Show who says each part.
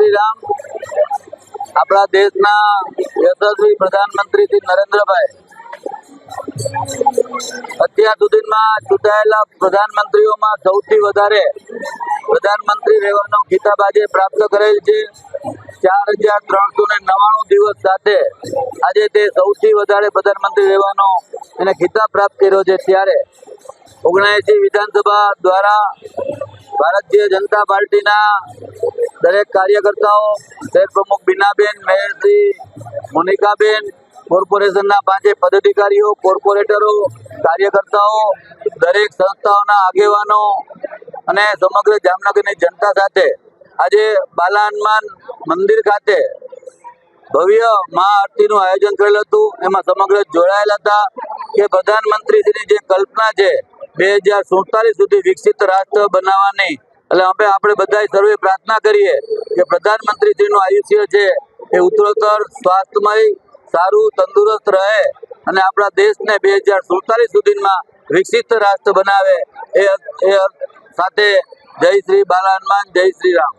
Speaker 1: શ્રી રામ। આપણા દેશના યશસ્વી પ્રધાનમંત્રી શ્રી નરેન્દ્રભાઈ અત્યાર સુધીમાં ચૂંટાયેલા પ્રધાનમંત્રીઓમાં સૌથી વધારે પ્રધાનમંત્રી રહેવાનો ખિતાબ આજે પ્રાપ્ત કરેલ છે। 4399 દિવસ સાથે આજે તે સૌથી વધારે પ્રધાનમંત્રી રહેવાનો એને ખિતાબ પ્રાપ્ત કર્યો છે। ત્યારે 79 વિધાનસભા દ્વારા ભારતીય જનતા પાર્ટીના દરેક કાર્યકર્તાઓ, શહેર પ્રમુખ બીનાબેન, મેયરશ્રી મોનિકાબેન, કોર્પોરેશનના 5 પદાધિકારીઓ, કોર્પોરેટરો, કાર્યકર્તાઓ, દરેક સંસ્થાઓના આગેવાનો અને સમગ્ર જામનગરની જનતા સાથે આજે બાલા હનુમાન મંદિર ખાતે ભવ્ય મહાઆરતીનું આયોજન કરેલ હતું। એમાં સમગ્ર જોડાયેલા હતા કે પ્રધાનમંત્રીશ્રીની જે કલ્પના છે 2047 સુધી વિકસિત રાષ્ટ્ર બનાવવાની, એટલે આપણે બધાય સર્વે પ્રાર્થના કરીએ કે પ્રધાનમંત્રીશ્રીનું આયુષ્ય છે એ ઉત્તરોત્તર સ્વાસ્થ્યમય, સારું, તંદુરસ્ત રહે અને આપણા દેશને 2047 સુધીમાં વિકસિત રાષ્ટ્ર બનાવે। એ સાથે જય શ્રી બાલા હનુમાન, જય શ્રી રામ।